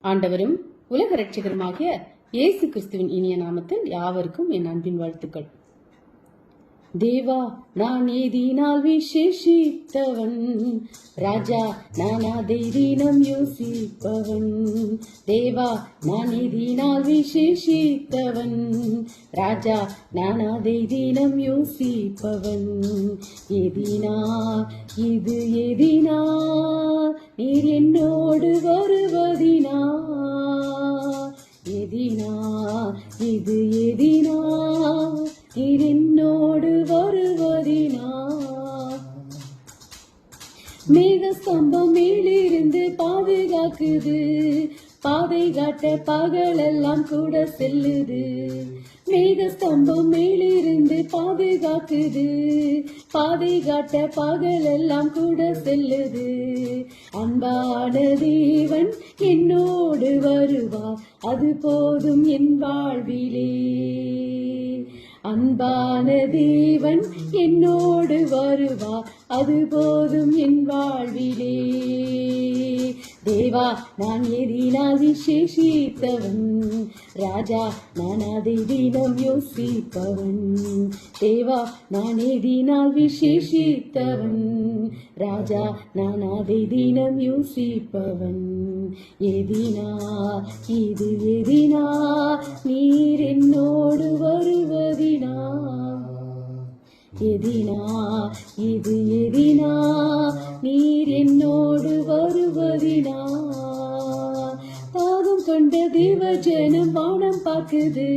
ஆண்டவரும் உலக ரட்சகருமாகிய இயேசு கிறிஸ்துவின் இனிய நாமத்தில் யாவருக்கும் என் அன்பின் வாழ்த்துக்கள். தேவா நான் ஏதினால் விசேஷித்தவன், ராஜா நான் அதை தினம் யோசிப்பவன். தேவா நான் ஏதினால் விசேஷித்தவன், ராஜா நான் அதை தினம் யோசிப்பவன். எதினா இது எதினா நீர் என்னோடு வருவதினா, எதினா இது எதினா நீர் என்னோடு வருவதினா. மேக ஸ்தம்பம் மேலிருந்து பாதுகாக்குது, பாதை காட்ட பகலெல்லாம் கூட செல்லுது. மேக ஸ்தம்பம் மேலிருந்து பாதுகாக்குது, பாதை காட்ட பகலெல்லாம் கூட செல்லுது. அன்பான தேவன் என்னோடு வருவார், அது போதும் என் வாழ்விலே. அன்பான தேவன் என்னோடு வருவார், அது போதும் என் வாழ்விலே. தேவா நான் எதினால் விசேஷித்தவன், ராஜா நான் அதை தினம் யோசிப்பவன். தேவா நான் எதினால் விசேஷித்தவன், ராஜா நான் அதை தினம் யோசிப்பவன். எதினா இது எதினா நீர் என்னோடு வருவதினா, எதினா இது எதினா நீர் என்னோடு வருவதினா. தாகம் கொண்ட தேவ ஜனம் வானம் பார்க்குது,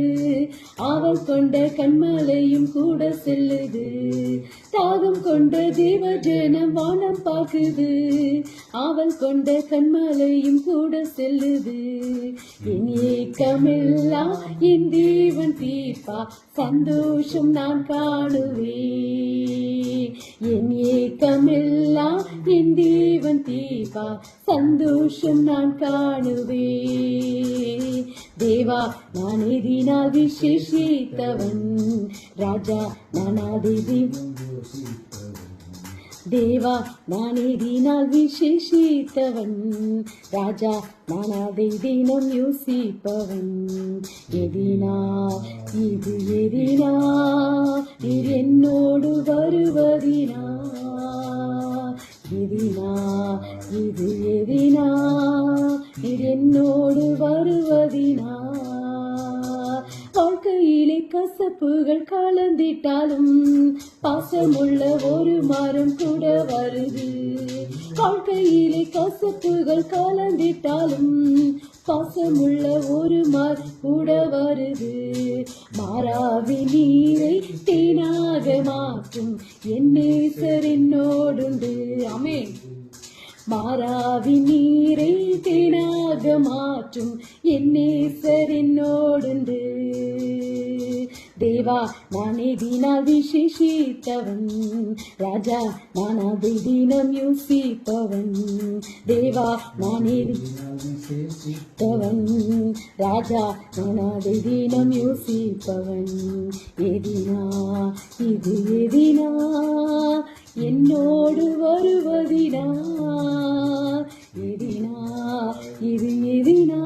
அவள் கொண்ட கண்மலையும் கூட செல்லுது. தாகம் கொண்ட தேவ ஜனம் வானம் பார்க்குது, அவள் கொண்ட கண்மலையும் கூட செல்லுது. என் ஏக்கமெல்லாம் என் தேவன் தீர்ப்பா, சந்தோஷம் நான் காணுவேன். என் ஏக்கமெல்லாம் என் தேவன் தீர்ப்பா, சந்தோஷம் நான் காணுவேன். தேவா நான் எதினால் விசேஷித்தவன், ராஜா நான் அதை தேவா நான் எதினால் விசேஷித்தவன், ராஜா நான் அதை தினம் யோசிப்பவன். எதினா இது எதினா நீர் என்னோடு வருவதினா, எதினா இது எதினா நீர் என்னோடு வருவதினா. வாழ்க்கையிலே கசப்புகள் கலந்திட்டாலும் பாசமுள்ள ஒரு மரம் கூட வருது. வாழ்க்கையிலே கசப்புகள் கலந்திட்டாலும் பாசமுள்ள ஒரு மரம் கூட வருது. மாறாவி நீரை தேனாக மாற்றும் என் நேசர் என்னோடுண்டு. ஆமென். மாறாவி நீரை தேனாக மாற்றும் என் நேசர் என்னோடுண்டு. தேவா நான் எதினால் விசேஷித்தவன், ராஜா நான் அதை தினம் யோசிப்பவன். தேவா நான் விசேஷித்தவன், ராஜா நான் அதை தினம் யோசிப்பவன். எதினா இது எதினா என்னோடு வருவதினா, எதினா இது எதினா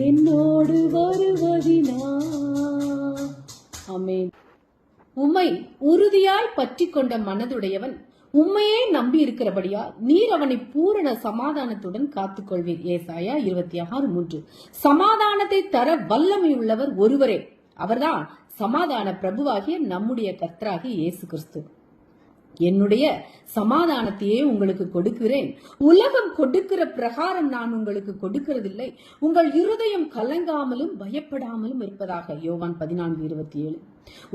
என்னோடு வருவதினா. ஆமென். உம்மை உறுதியாய் பற்றி கொண்ட மனதுடையவன் உம்மையே நம்பி இருக்கிறபடியா நீர் அவனை பூரண சமாதானத்துடன் காத்துக்கொள்வீர். ஏசாயா 26:3. சமாதானத்தை தர வல்லமை உள்ளவர் ஒருவரே, அவர்தான் சமாதான பிரபுவாகிய நம்முடைய கர்த்தராகிய இயேசு கிறிஸ்து. என்னுடைய சமாதானத்தையே உங்களுக்கு கொடுக்கிறேன், உலகம் கொடுக்கிற பிரகாரம் நான் உங்களுக்கு கொடுக்கிறதில்லை. உங்கள் இருதயம் கலங்காமலும் பயப்படாமலும் இருப்பதாக. யோவான் 14:27.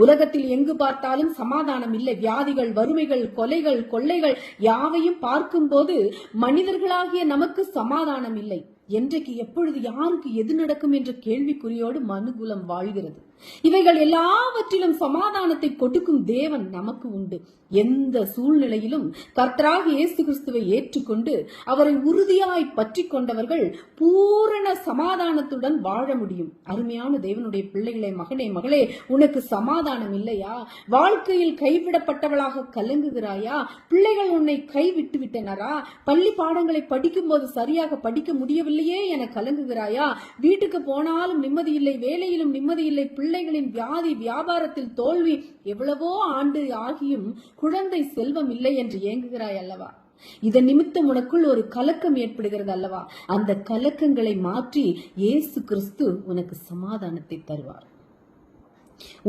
உலகத்தில் எங்கு பார்த்தாலும் சமாதானம் இல்லை. வியாதிகள், வறுமைகள், கொலைகள், கொள்ளைகள் யாவையும் பார்க்கும் போது மனிதர்களாகிய நமக்கு சமாதானம் இல்லை. என்றைக்கு எப்பொழுது யாருக்கு எது நடக்கும் என்ற கேள்விக்குறியோடு மனுகுலம் வாழ்கிறது. இவைகள் எல்லாவற்றிலும் சமாதானத்தை கொடுக்கும் தேவன் நமக்கு உண்டு. எந்த சூழ்நிலையிலும் கர்த்தராகிய இயேசு கிறிஸ்துவை ஏற்றுக்கொண்டு அவரை உறுதியாய் பற்றி கொண்டவர்கள் பூரண சமாதானத்துடன் வாழ முடியும். அருமையான தேவனுடைய பிள்ளைகளே, மகனே, மகளே, உனக்கு சமாதானம் இல்லையா? வாழ்க்கையில் கைவிடப்பட்டவளாக கலங்குகிறாயா? பிள்ளைகள் உன்னை கைவிட்டு விட்டனரா? பள்ளி பாடங்களை படிக்கும் போது சரியாக படிக்க முடியவில்லையே என கலங்குகிறாயா? வீட்டுக்கு போனாலும் நிம்மதியில்லை, வேலையிலும் நிம்மதியில்லை, பிள்ளைகளின் வியாதி, வியாபாரத்தில் தோல்வி, எவ்வளவோ ஆண்டு ஆகியும் குழந்தை செல்வம் இல்லை என்று ஏங்குகிறாய் அல்லவா? இதன் நிமித்தம் உனக்குள் ஒரு கலக்கம் ஏற்படுகிறது அல்லவா? அந்த கலக்கங்களை மாற்றி இயேசு கிறிஸ்து உனக்கு சமாதானத்தை தருவார்.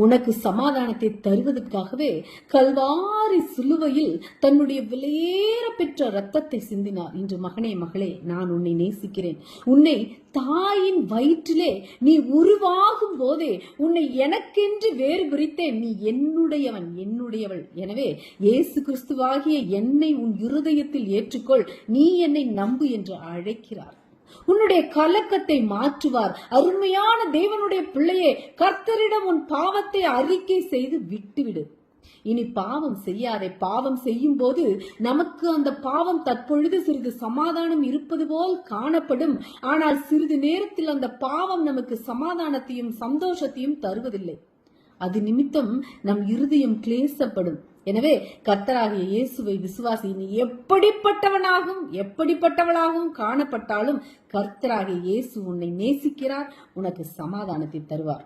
உனக்கு சமாதானத்தை தருவதற்காகவே கல்வாரி சிலுவையில் தன்னுடைய விலையேற பெற்ற இரத்தத்தை சிந்தினார். இன்று மகனே, மகளே, நான் உன்னை நேசிக்கிறேன். உன்னை தாயின் வயிற்றிலே நீ உருவாகும் போதே உன்னை எனக்கென்று வேறு பிரித்தேன். நீ என்னுடையவன், என்னுடையவள். எனவே இயேசு கிறிஸ்துவாகிய என்னை உன் இருதயத்தில் ஏற்றுக்கொள், நீ என்னை நம்பு என்று அழைக்கிறார். உன்னுடைய கலக்கத்தை மாற்றுவார். அருமையான தேவனுடைய பிள்ளையே, கர்த்தரிடம் உன் பாவத்தை அறிக்கை செய்து விட்டுவிடு. இனி பாவம் செய்யாதே. பாவம் செய்யும் போது நமக்கு அந்த பாவம் தற்பொழுது சிறிது சமாதானம் இருப்பது போல் காணப்படும். ஆனால் சிறிது நேரத்தில் அந்த பாவம் நமக்கு சமாதானத்தையும் சந்தோஷத்தையும் தருவதில்லை. அது நிமித்தம் நம் இருதயம் கிளேசப்படும். எனவே கர்த்தராகிய இயேசுவை விசுவாசி. நீ எப்படிப்பட்டவளாகவும் காணப்பட்டாலும் கர்த்தராகிய இயேசு உன்னை நேசிக்கிறார், உனக்கு சமாதானத்தை தருவார்.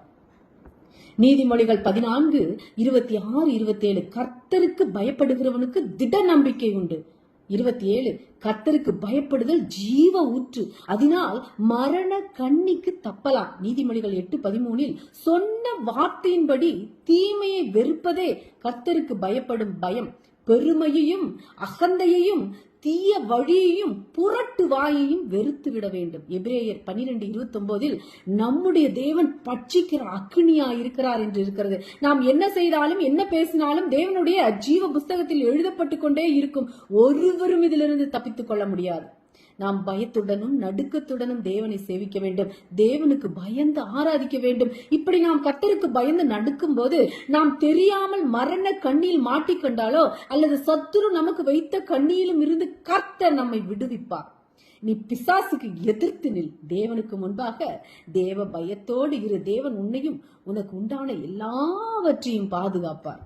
நீதிமொழிகள் 14:26-27 கர்த்தருக்கு பயப்படுகிறவனுக்கு திட நம்பிக்கை உண்டு. 27 கர்த்தருக்கு பயப்படுதல் ஜீவ ஊற்று, அதனால் மரண கண்ணிக்கு தப்பலாம். நீதிமொழிகள் 8:13 சொன்ன வார்த்தையின்படி தீமையை வெறுப்பதே கர்த்தருக்கு பயப்படும் பயம். பெருமையையும் அகந்தையையும் தீய வழியையும் புரட்டு வாயையும் வெறுத்து விட வேண்டும். எபிரேயர் 12:29 நம்முடைய தேவன் பட்சிக்கிற அக்னியா இருக்கிறார் என்று இருக்கிறது. நாம் என்ன செய்தாலும் என்ன பேசினாலும் தேவனுடைய ஜீவ புஸ்தகத்தில் எழுதப்பட்டு கொண்டே இருக்கும். ஒருவரும் இதிலிருந்து தப்பித்துக் கொள்ள முடியாது. நாம் பயத்துடனும் நடுக்கத்துடனும் தேவனை சேவிக்க வேண்டும். தேவனுக்கு பயந்து ஆராதிக்க வேண்டும். இப்படி நாம் கர்த்தருக்கு பயந்து நடுக்கும் போது நாம் தெரியாமல் மரண கண்ணியில் மாட்டிக்கொண்டாலோ அல்லது சத்துரு நமக்கு வைத்த கண்ணியிலும் இருந்து கர்த்தர் நம்மை விடுவிப்பார். நீ பிசாசுக்கு எதிர்த்து நில். தேவனுக்கு முன்பாக தேவ பயத்தோடு இரு. தேவன் உன்னையும் உனக்கு உண்டான எல்லாவற்றையும் பாதுகாப்பார்.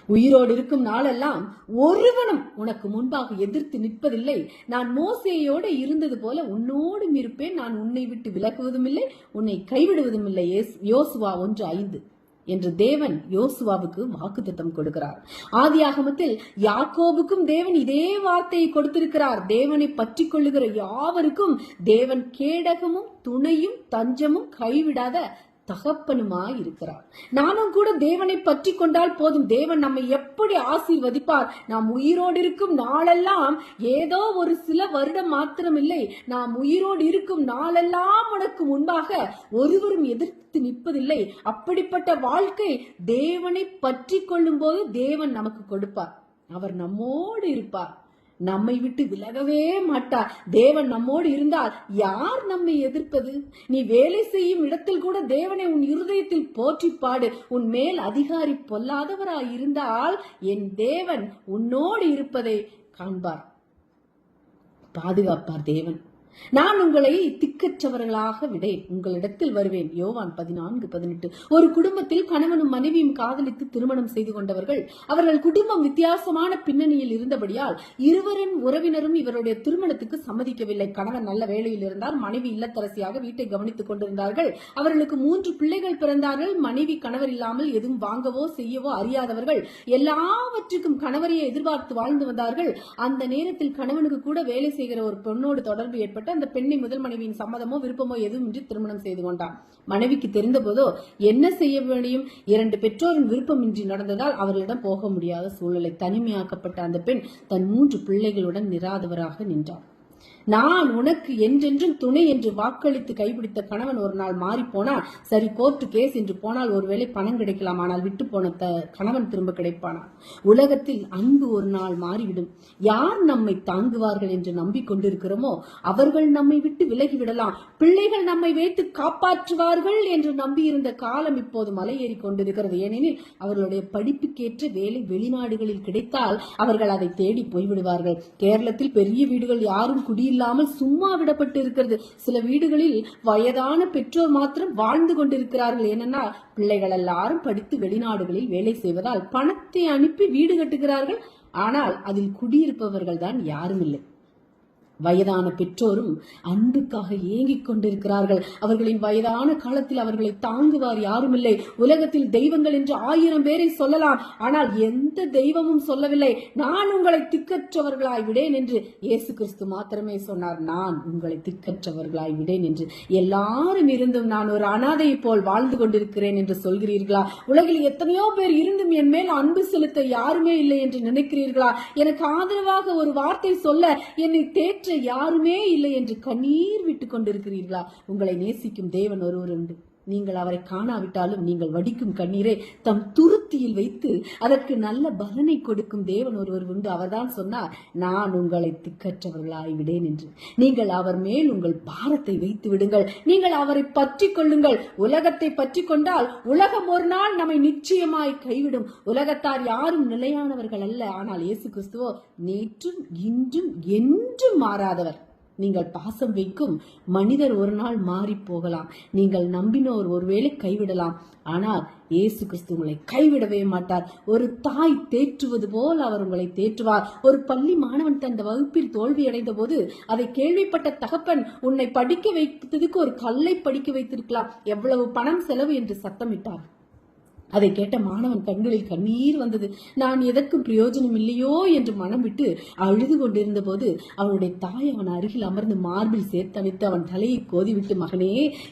உயிரோடு இருக்கும் நாளெல்லாம் ஒருவனும் உனக்கு முன்பாக எதிர்த்து நிற்பதில்லை. நான் மோசேயோடு இருந்தது போல உன்னோடும் இருப்பேன். நான் உன்னை விட்டு விலகுவதும் இல்லை, உன்னை கைவிடுவதும் இல்லை. யோசுவா 1:5 என்று தேவன் யோசுவாவுக்கு வாக்குத்தத்தம் கொடுக்கிறார். ஆதியாகமத்தில் யாக்கோபுக்கும் தேவன் இதே வார்த்தையை கொடுத்திருக்கிறார். தேவனை பற்றி கொள்ளுகிற யாவருக்கும் தேவன் கேடகமும் துணையும் தஞ்சமும் கைவிடாத தகப்பனுமாய் இருக்கிறார். நானும் கூட தேவனை பற்றி கொண்டால் போதும். தேவன் நம்மை எப்படி ஆசீர்வதிப்பார். நாம் உயிரோடு இருக்கும் நாளெல்லாம் ஏதோ ஒரு சில வருடம் மாத்திரம் இல்லை, நாம் உயிரோடு இருக்கும் நாளெல்லாம் உனக்கு முன்பாக ஒருவரும் எதிர்த்து நிற்பதில்லை. அப்படிப்பட்ட வாழ்க்கை தேவனை பற்றி கொள்ளும் போது தேவன் நமக்கு கொடுப்பார். அவர் நம்மோடு இருப்பார், நம்மை விட்டு விலகவே மாட்டார். தேவன் நம்மோடு இருந்தால் யார் நம்மை எதிர்ப்பது? நீ வேலை செய்யும் இடத்தில் கூட தேவனை உன் இருதயத்தில் போற்றி பாடு. உன் மேல் அதிகாரி பொல்லாதவராய் இருந்தால் என் தேவன் உன்னோடு இருப்பதை காண்பார், பாதுகாப்பார். தேவன் நான் உங்களை திக்கற்றவர்களாக விடேன், உங்களிடத்தில் வருவேன். யோவான் 14:18. ஒரு குடும்பத்தில் கணவனும் மனைவியும் காதலித்து திருமணம் செய்து கொண்டவர்கள். அவர்கள் குடும்பம் வித்தியாசமான பின்னணியில் இருந்தபடியால் இருவரின் உறவினரும் இவருடைய திருமணத்துக்கு சம்மதிக்கவில்லை. கணவன் நல்ல வேலையில் இருந்தார், மனைவி இல்லத்தரசியாக வீட்டை கவனித்துக் கொண்டிருந்தார்கள். அவர்களுக்கு 3 பிள்ளைகள் பிறந்தார்கள். மனைவி கணவர் இல்லாமல் எதுவும் வாங்கவோ செய்யவோ அறியாதவர்கள். எல்லாவற்றுக்கும் கணவரையே எதிர்பார்த்து வாழ்ந்து வந்தார்கள். அந்த நேரத்தில் கணவனுக்கு கூட வேலை செய்கிற ஒரு பெண்ணோடு தொடர்பு ஏற்பட்டு அந்த பெண்ணை முதல் மனைவியின் சம்மதமோ விருப்பமோ எதுவுமின்றி திருமணம் செய்து கொண்டான். மனைவிக்கு தெரிந்த போதோ என்ன செய்ய முடியும்? 2 பெற்றோரின் விருப்பமின்றி நடந்ததால் அவர்களிடம் போக முடியாத சூழ்நிலை. தனிமையாக்கப்பட்ட அந்த பெண் தன் 3 பிள்ளைகளுடன் நிராதவராக நின்றார். நான் உனக்கு என்றென்றும் துணை என்று வாக்களித்து கைப்பிடித்த கணவன் ஒரு நாள் மாறி போனால் சரி, கோர்ட்டு கேஸ் என்று போனால் ஒருவேளை பணம் கிடைக்கலாம், ஆனால் விட்டு போன கணவன் திரும்ப கிடைப்பானா? உலகத்தில் அன்பு ஒரு நாள் மாறிவிடும். யார் நம்மை தாங்குவார்கள் என்று நம்பிக்கொண்டிருக்கிறோமோ அவர்கள் நம்மை விட்டு விலகிவிடலாம். பிள்ளைகள் நம்மை வைத்து காப்பாற்றுவார்கள் என்று நம்பியிருந்த காலம் இப்போது மலையேறி கொண்டிருக்கிறது. ஏனெனில் அவர்களுடைய படிப்புக்கேற்ற வேலை வெளிநாடுகளில் கிடைத்தால் அவர்கள் அதை தேடி போய்விடுவார்கள். கேரளத்தில் பெரிய வீடுகள் யாரும் குடியிருக்க இல்லாமல் சும்மா விடப்பட்டு இருக்கிறது. சில வீடுகளில் வயதான பெற்றோர் மாத்திரம் வாழ்ந்து கொண்டிருக்கிறார்கள். ஏனென்னா பிள்ளைகள் எல்லாரும் படித்து வெளிநாடுகளில் வேலை செய்வதால் பணத்தை அனுப்பி வீடு கட்டுகிறார்கள். ஆனால் அதில் குடியிருப்பவர்கள் தான் யாரும் இல்லை. வயதான பெற்றோரும் அன்புக்காக ஏங்கிக் கொண்டிருக்கிறார்கள். அவர்களின் வயதான காலத்தில் அவர்களை தாங்குவார் யாரும் இல்லை. உலகத்தில் தெய்வங்கள் என்று 1000 பேரை சொல்லலாம், ஆனால் எந்த தெய்வமும் சொல்லவில்லை, நான் உங்களை திக்கற்றவர்களாய் விடேன் என்று. இயேசு கிறிஸ்து மாத்திரமே சொன்னார், நான் உங்களை திக்கற்றவர்களாய் விடேன் என்று. எல்லாரும் இருந்தும் நான் ஒரு அனாதையை போல் வாழ்ந்து கொண்டிருக்கிறேன் என்று சொல்கிறீர்களா? உலகில் எத்தனையோ பேர் இருந்தும் என் மேல் அன்பு செலுத்த யாருமே இல்லை என்று நினைக்கிறீர்களா? எனக்கு ஆதரவாக ஒரு வார்த்தை சொல்ல என்னை தேற்ற யாருமே இல்லை என்று கண்ணீர் விட்டுக் கொண்டிருக்கிறீர்களா? உங்களை நேசிக்கும் தேவன் ஒருவர் உண்டு. நீங்கள் அவரை காணாவிட்டாலும் நீங்கள் வடிக்கும் கண்ணீரை தம் துருத்தியில் வைத்து அதற்கு நல்ல பலனை கொடுக்கும் தேவன் ஒருவர் உண்டு. அவர்தான் சொன்னார், நான் உங்களை திக்கற்றவர்களாய் விடேன் என்று. நீங்கள் அவர் மேல் உங்கள் பாரத்தை வைத்து விடுங்கள். நீங்கள் அவரை பற்றி கொள்ளுங்கள். உலகத்தை பற்றி கொண்டால் உலகம் ஒரு நாள் நம்மை நிச்சயமாய் கைவிடும். உலகத்தார் யாரும் நிலையானவர்கள் அல்ல, ஆனால் இயேசு கிறிஸ்துவோ நேற்றும் இன்றும் என்றும் மாறாதவர். நீங்கள் பாசம் வைக்கும் மனிதர் ஒரு நாள் மாறி போகலாம். நீங்கள் நம்பினோர் ஒருவேளை கைவிடலாம். ஆனால் இயேசு கிறிஸ்து உங்களை கைவிடவே மாட்டார். ஒரு தாய் தேற்றுவது போல் அவர் உங்களை தேற்றுவார். ஒரு பள்ளி மாணவன் தன் வகுப்பில் தோல்வி அடைந்த போது அதை கேள்விப்பட்ட தகப்பன் உன்னை படிக்க வைத்ததுக்கு ஒரு கல்லை படிக்க வைத்திருக்கலாம், எவ்வளவு பணம் செலவு என்று சத்தமிட்டார். அதை கேட்ட மாணவன் கண்களில் கண்ணீர் வந்தது. நான் எதற்கும் பிரயோஜனம் இல்லையோ என்று மனம் விட்டு அழுது கொண்டிருந்த போது அவனுடைய தாய் அவன் அருகில் அமர்ந்து மார்பில் சேர்த்தணைத்து அவன் தலையை கோதிவிட்டு, மகனே,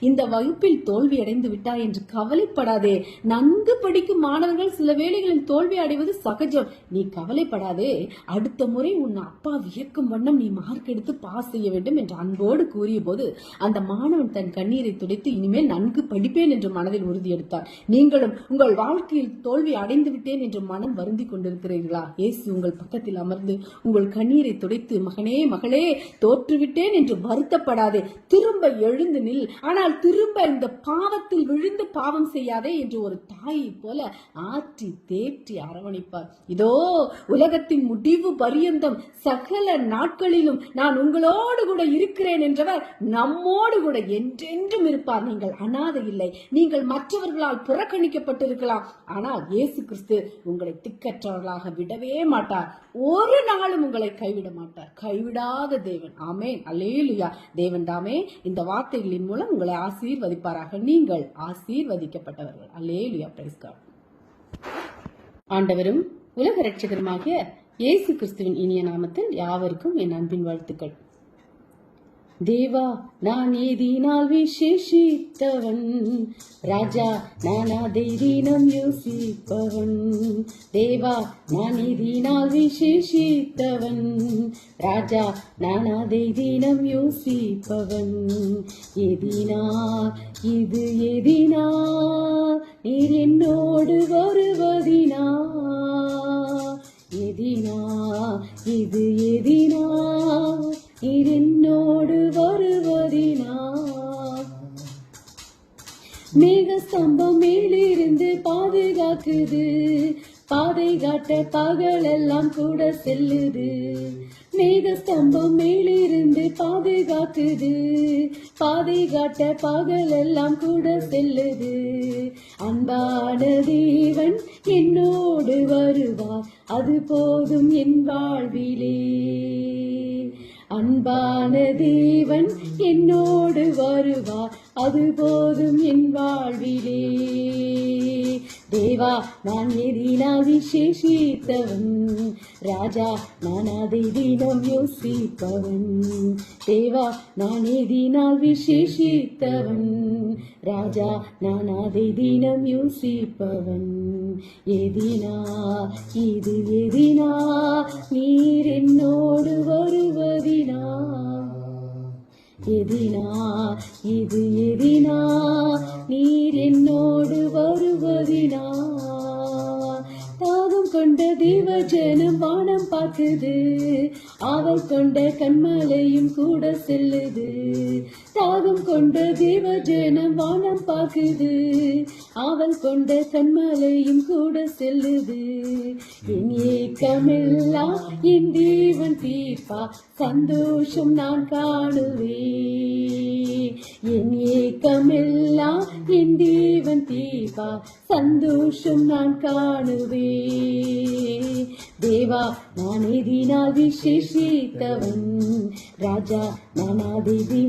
இந்த வகுப்பில் தோல்வி அடைந்து விட்டாய் என்று கவலைப்படாதே. நன்கு படிக்கும் மாணவர்கள் சில வேளைகளில் தோல்வி அடைவது சகஜம். நீ கவலைப்படாதே. அடுத்த முறை உன் அப்பா வியக்கும் வண்ணம் நீ மார்க் எடுத்து பாஸ் செய்ய வேண்டும் என்று அன்போடு கூறிய போது அந்த மாணவன் தன் கண்ணீரை துடைத்து இனிமேல் நன்கு படிப்பேன் என்று மனதில் உறுதியெடுத்தார். நீங்களும் உங்கள் வாழ்க்கையில் தோல்வி அடைந்து விட்டேன் என்று மனம் வருந்தி கொண்டிருக்கிறீர்களா? இயேசு உங்கள் பக்கத்தில் அமர்ந்து உங்கள் கண்ணீரை துடைத்து, மகனே, மகளே, தோற்றுவிட்டேன் என்று வருத்தப்படாதே, திரும்ப எழுந்து நில். ஆனால் திரும்ப இந்த பாவத்தில் விழுந்து பாவம் செய்யாதே என்று ஒரு தாயை போல ஆற்றி தேற்றி அரவணைப்பார். இதோ உலகத்தின் முடிவு பரியந்தம் சகல நாட்களிலும் நான் உங்களோடு கூட இருக்கிறேன் என்றவர் நம்மோடு கூட என்றென்றும் இருப்பார். நீங்கள் அனாதை இல்லை. நீங்கள் மற்றவர்களால் புறக்கணிக்கப்பட்டிருக்க, ஆனால் இயேசு கிறிஸ்து உங்களை திக்கற்றவர்களாக விடவே மாட்டார். ஒரு நாளும் உங்களை கைவிட மாட்டார். கைவிடாத தேவன். ஆமென், அல்லேலூயா. தேவன் தாமே இந்த வார்த்தைகளின் மூலம் உங்களை ஆசீர்வதிப்பாராக. நீங்கள் ஆசீர்வதிக்கப்பட்டவர்கள். அல்லேலூயா. Price God. ஆண்டவரும் உலக இரட்சகருமாகிய இயேசு கிறிஸ்துவின் இனிய நாமத்தில் யாவருக்கும் என் அன்பின் வாழ்த்துக்கள். தேவா, நான் ஏதினால் விசேஷித்தவன், ராஜா நான் அதை தினம் யோசிப்பவன். தேவா, நான் ஏதினால் விசேஷித்தவன், ராஜா நான் அதை தினம் யோசிப்பவன். எதினா இது எதினா நீர் என்னோடு வருவதினா, எதினா இது எதினா நீர் என்னோடு வருவதினா. மேக ஸ்தம்பம் மேலிருந்து பாதுகாக்குது, பாதை காட்ட பகலெல்லாம் கூட செல்லுது. மேக ஸ்தம்பம் மேலிருந்து பாதுகாக்குது, பாதை காட்ட பகலெல்லாம் கூட செல்லுது. அன்பான தேவன் என்னோடு வருவார், அது போதும் என் வாழ்விலே. அன்பான தேவன் என்னோடு வருவார், அது போதும் என் வாழ்விலே. தேவா, நான் எதினால் விசேஷித்தவன், ராஜா நான் அதை தினம் யோசிப்பவன். தேவா, நான் எதினால் விசேஷித்தவன், ராஜா நான் அதை தினம் யோசிப்பவன். எதினா இது எதினா நீர் என்னோடு வருவதினா, எதினா இது எதினா நீர் என்னோடு வருவதினா. தாகம் கொண்ட தேவ ஜனம் வானம் பாக்குது, ஆவல் கொண்ட கண்மலையும் கூட செல்லுது. தாகம் கொண்ட தேவஜனம் வானம் பாக்குது, ஆவல் கொண்ட கண்மலையும் கூட செல்லுது. என் ஏக்கமெல்லாம் என் தேவன் தீர்ப்பா, சந்தோஷம் நான் காணுவேன். என் ஏக்கமெல்லாம் என் தேவன் தீர்ப்பா, சந்தோஷம் நான் காணுவேன். தேவா நான் எதினால் விசேஷித்தவன், ராஜா நான் அதிதி